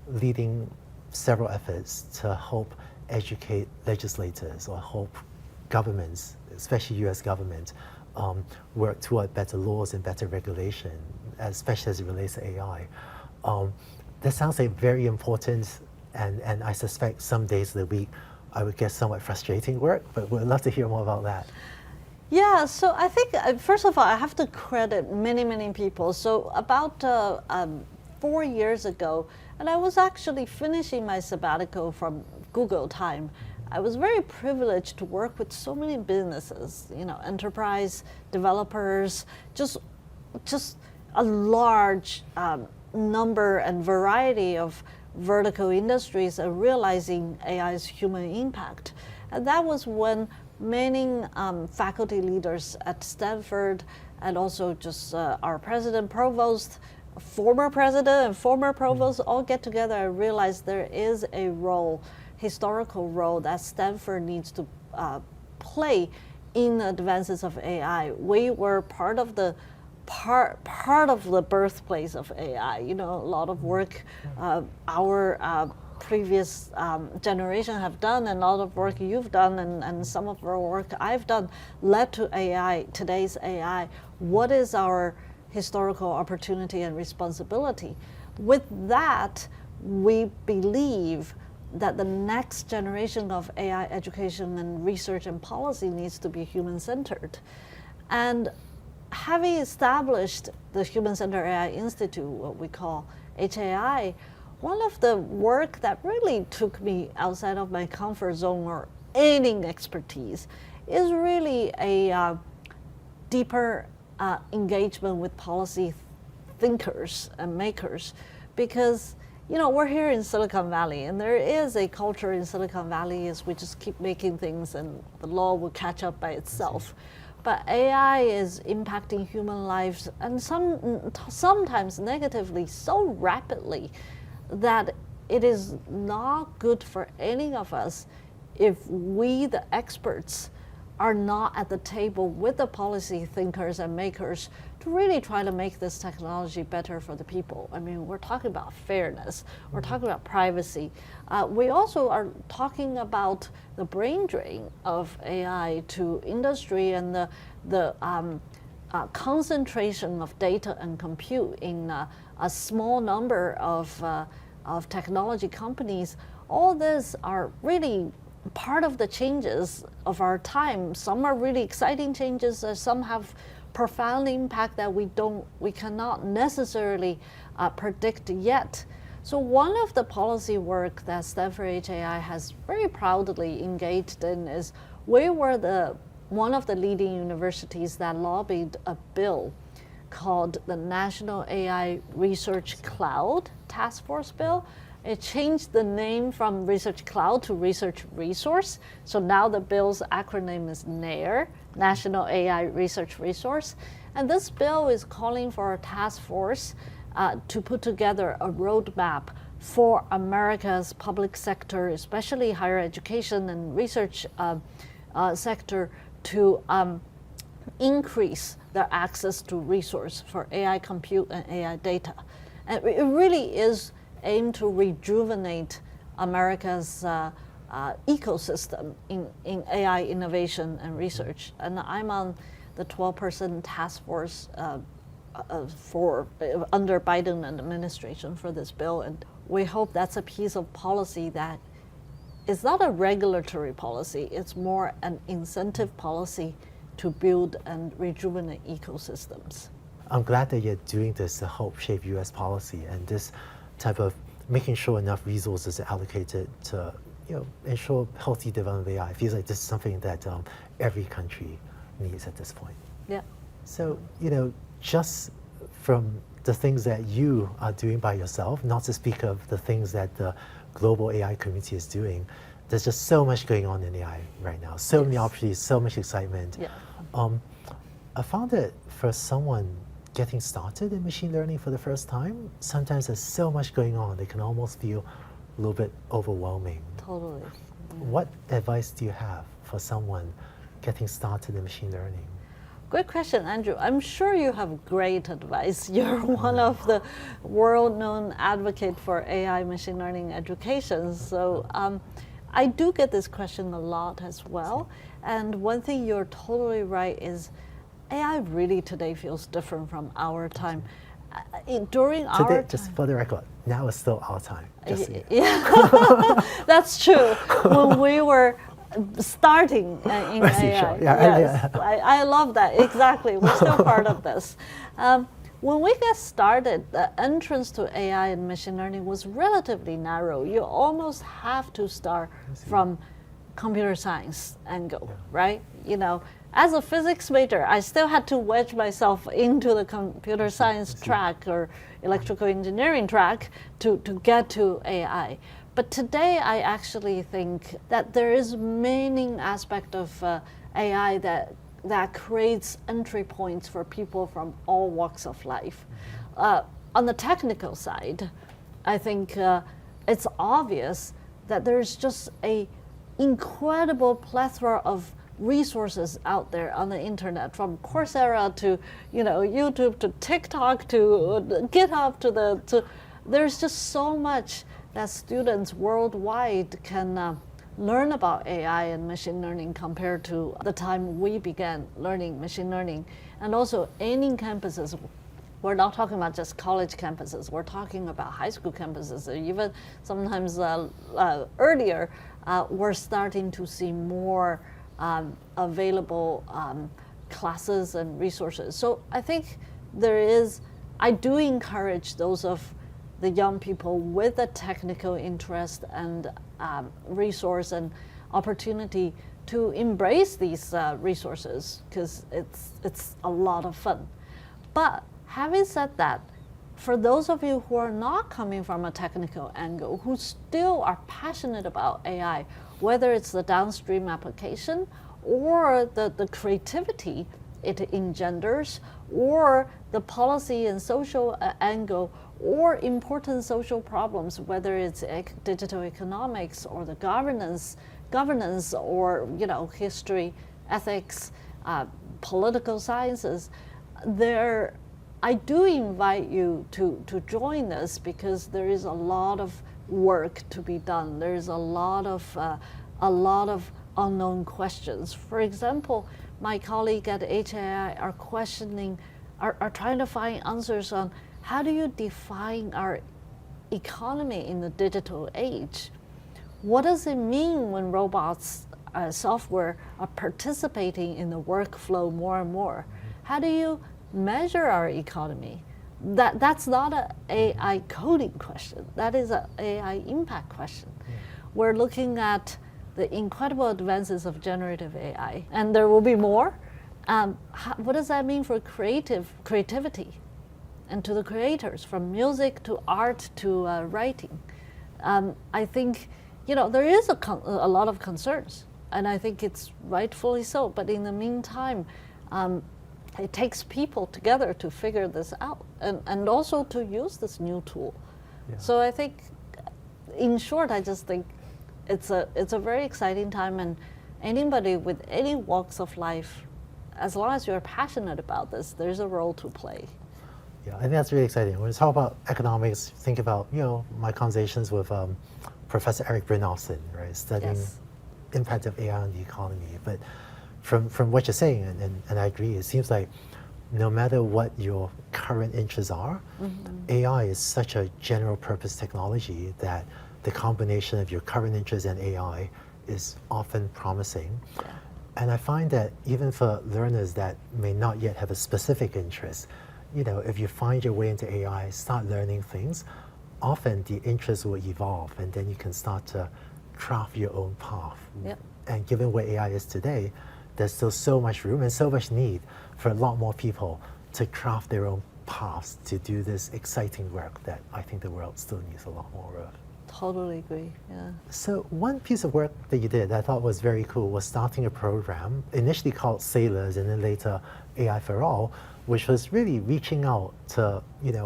leading several efforts to help educate legislators or help governments, especially U.S. government, work toward better laws and better regulation, especially as it relates to AI. That sounds like very important, and I suspect some days of the week I would get somewhat frustrating work, but we'd love to hear more about that. Yeah, so I think, first of all, I have to credit many, many people. So about 4 years ago, and I was actually finishing my sabbatical from Google time, I was very privileged to work with so many businesses, enterprise developers, just a large number and variety of vertical industries are realizing AI's human impact. And that was when many faculty leaders at Stanford and also just our president, provost, former president and former provost all get together and realize there is a role, historical role that Stanford needs to play in the advances of AI. We were part of the part of the birthplace of AI. You know, a lot of work our previous generation have done, and a lot of work you've done, and some of our work I've done led to AI, today's AI. What is our historical opportunity and responsibility? With that, we believe that the next generation of AI education and research and policy needs to be human-centered. And having established the Human-Centered AI Institute, what we call HAI, one of the work that really took me outside of my comfort zone or any expertise is really a deeper engagement with policy thinkers and makers, because you know, we're here in Silicon Valley, and there is a culture in Silicon Valley is we just keep making things and the law will catch up by itself. But AI is impacting human lives, and sometimes negatively so rapidly that it is not good for any of us if we, the experts, are not at the table with the policy thinkers and makers to really try to make this technology better for the people. I mean, we're talking about fairness, we're talking about privacy. We also are talking about the brain drain of AI to industry and the concentration of data and compute in a small number of technology companies. All these are really part of the changes of our time. Some are really exciting changes, some have profound impact that we cannot necessarily predict yet. So one of the policy work that Stanford HAI has very proudly engaged in is we were one of the leading universities that lobbied a bill called the National AI Research Cloud Task Force Bill. It changed the name from Research Cloud to Research Resource. So now the bill's acronym is NARE, National AI Research Resource. And this bill is calling for a task force to put together a roadmap for America's public sector, especially higher education and research sector, to increase their access to resource for AI compute and AI data. And it really is aimed to rejuvenate America's ecosystem in AI innovation and research. And I'm on the 12-person task force under Biden administration for this bill. And we hope that's a piece of policy that is not a regulatory policy, it's more an incentive policy to build and rejuvenate ecosystems. I'm glad that you're doing this to help shape US policy, and this type of making sure enough resources are allocated to ensure healthy development of AI. It feels like this is something that every country needs at this point. Yeah. So, just from the things that you are doing by yourself, not to speak of the things that the global AI community is doing, there's just so much going on in AI right now. So many opportunities, so much excitement. Yeah. I found that for someone getting started in machine learning for the first time, sometimes there's so much going on, they can almost feel a little bit overwhelming. Totally. What advice do you have for someone getting started in machine learning? Great question, Andrew. I'm sure you have great advice. You're one of the world-known advocate for AI machine learning education. So I do get this question a lot as well. And one thing you're totally right is AI really today feels different from our time. During our Today, time, just for the record, now is still our time. Just so you know. yeah, that's true. When we were starting in AI, Sure. yes, I love that. Exactly, we're still part of this. When we got started, the entrance to AI and machine learning was relatively narrow. You almost have to start from computer science and go, right? As a physics major, I still had to wedge myself into the computer science track or electrical engineering track to get to AI. But today, I actually think that there is many aspects of AI that creates entry points for people from all walks of life. On the technical side, I think it's obvious that there's just an incredible plethora of resources out there on the internet, from Coursera to YouTube to TikTok to GitHub to there's just so much that students worldwide can learn about AI and machine learning compared to the time we began learning machine learning. And also any campuses, we're not talking about just college campuses, we're talking about high school campuses, or even sometimes earlier, we're starting to see more available classes and resources. So I think I do encourage those of the young people with a technical interest and resource and opportunity to embrace these resources, because it's a lot of fun. But having said that, for those of you who are not coming from a technical angle, who still are passionate about AI, whether it's the downstream application or the creativity it engenders, or the policy and social angle, or important social problems, whether it's digital economics or the governance or history, ethics, political sciences, I do invite you to join this, because there is a lot of work to be done. There's a lot of unknown questions. For example, my colleague at HAI are trying to find answers on how do you define our economy in the digital age? What does it mean when robots, software are participating in the workflow more and more? How do you measure our economy? That's not an AI coding question. That is an AI impact question. We're looking at the incredible advances of generative AI, and there will be more. What does that mean for creativity and to the creators, from music to art to writing? I think there is a lot of concerns, and I think it's rightfully so. But in the meantime, it takes people together to figure this out, and also to use this new tool. Yeah. So I think, in short, I just think it's a very exciting time, and anybody with any walks of life, as long as you're passionate about this, there's a role to play. Yeah, I think that's really exciting. When we talk about economics, think about my conversations with Professor Eric Brynjolfsson, right, studying impact of AI on the economy. But from what you're saying, and I agree, it seems like no matter what your current interests are, AI is such a general purpose technology that the combination of your current interests and AI is often promising. Yeah. And I find that even for learners that may not yet have a specific interest, if you find your way into AI, start learning things, often the interest will evolve, and then you can start to craft your own path. Yep. And given where AI is today, there's still so much room and so much need for a lot more people to craft their own paths to do this exciting work that I think the world still needs a lot more of. Totally agree, yeah. So one piece of work that you did that I thought was very cool was starting a program, initially called Sailors and then later AI for All, which was really reaching out to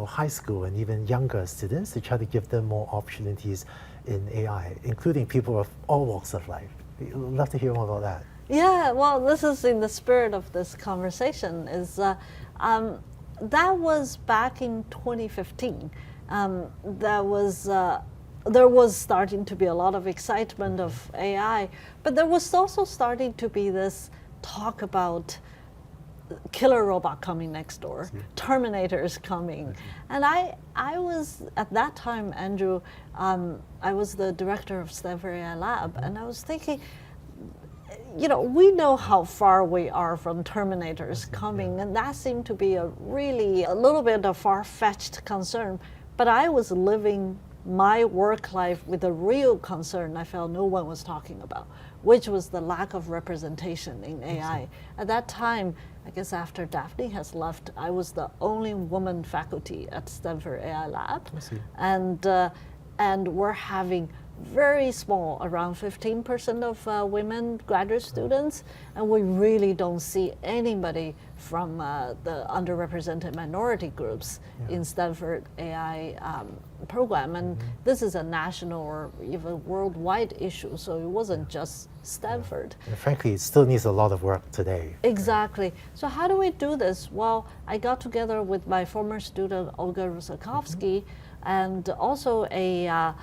high school and even younger students to try to give them more opportunities in AI, including people of all walks of life. I'd love to hear more about that. Yeah, well, this is in the spirit of this conversation. That was back in 2015. There was starting to be a lot of excitement of AI, but there was also starting to be this talk about killer robot coming next door, Terminators coming. And I was, at that time, Andrew, I was the director of Stanford AI Lab, and I was thinking, we know how far we are from Terminators coming, and that seemed to be a little bit of far-fetched concern. But I was living my work life with a real concern I felt no one was talking about, which was the lack of representation in AI. At that time, I guess after Daphne has left, I was the only woman faculty at Stanford AI Lab. And we're having very small, around 15% of women graduate students, and we really don't see anybody from the underrepresented minority groups in Stanford AI program. And this is a national or even worldwide issue, so it wasn't just Stanford. And frankly, it still needs a lot of work today. Exactly. So how do we do this? Well, I got together with my former student, Olga Rusakovsky, and also a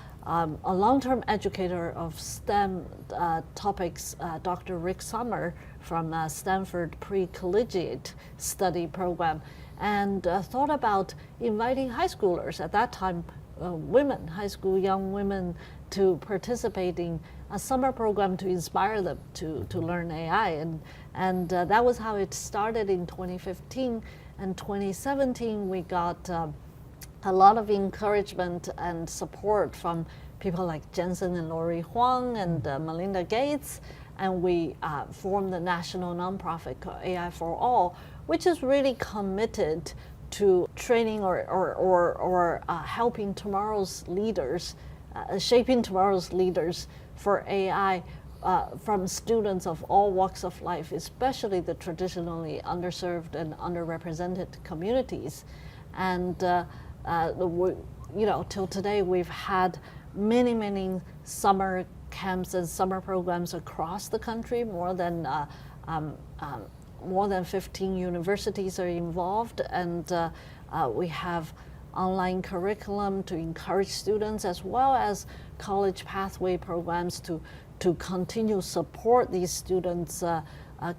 long-term educator of STEM topics, Dr. Rick Sommer from Stanford Pre-Collegiate Study Program, and thought about inviting high schoolers, at that time women, high school young women, to participate in a summer program to inspire them to learn AI. And that was how it started in 2015. And 2017, we got a lot of encouragement and support from people like Jensen and Lori Huang and Melinda Gates, and we formed the national nonprofit called AI for All, which is really committed to training or helping tomorrow's leaders, shaping tomorrow's leaders for AI from students of all walks of life, especially the traditionally underserved and underrepresented communities. And till today, we've had many summer camps and summer programs across the country. More than 15 universities are involved, and we have online curriculum to encourage students, as well as college pathway programs to continue support these students'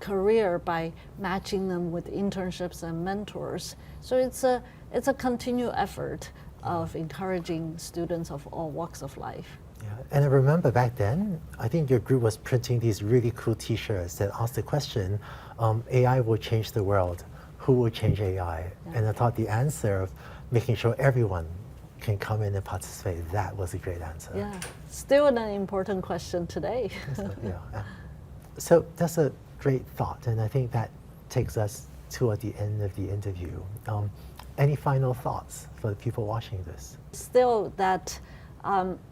career by matching them with internships and mentors. So it's a continued effort of encouraging students of all walks of life. Yeah, and I remember back then, I think your group was printing these really cool T-shirts that asked the question, AI will change the world. Who will change AI? Yeah. And I thought the answer of making sure everyone can come in and participate, that was a great answer. Yeah, still an important question today. Yeah. So that's a great thought, and I think that takes us toward the end of the interview. Any final thoughts for the people watching this? Still that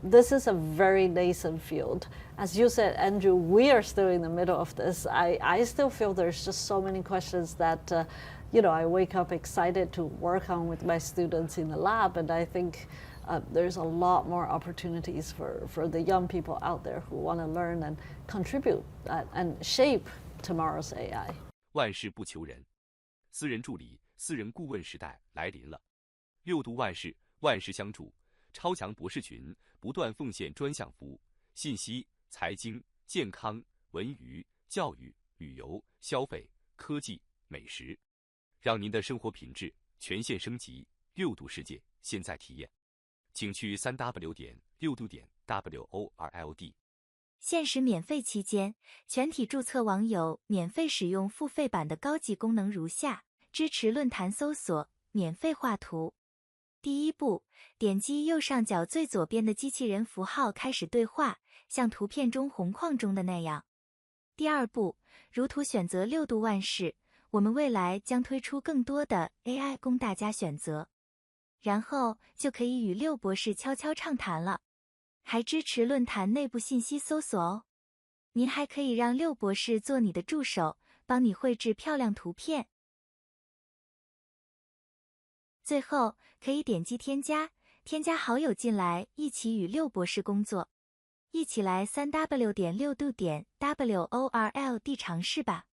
this is a very nascent field. As you said, Andrew, we are still in the middle of this. I still feel there's just so many questions that I wake up excited to work on with my students in the lab, and I think there's a lot more opportunities for the young people out there who want to learn and contribute and shape tomorrow's AI. 万事不求人，私人助理、私人顾问时代来临了。六度万事，万事相助，超强博士群不断奉献专项服务，信息、财经、健康、文娱、教育、旅游、消费、科技、美食，让您的生活品质全线升级。六度世界现在体验，请去3w.6度.world。限时免费期间，全体注册网友免费使用付费版的高级功能如下：支持论坛搜索，免费画图。第一步，点击右上角最左边的机器人符号开始对话，像图片中红框中的那样。第二步，如图选择六度万事，我们未来将推出更多的 AI 供大家选择。然后就可以与六博士悄悄畅谈了。还支持论坛内部信息搜索哦。您还可以让六博士做你的助手，帮你绘制漂亮图片。最后可以点击添加好友进来，一起与六博士工作。一起来3w.6度.world尝试吧。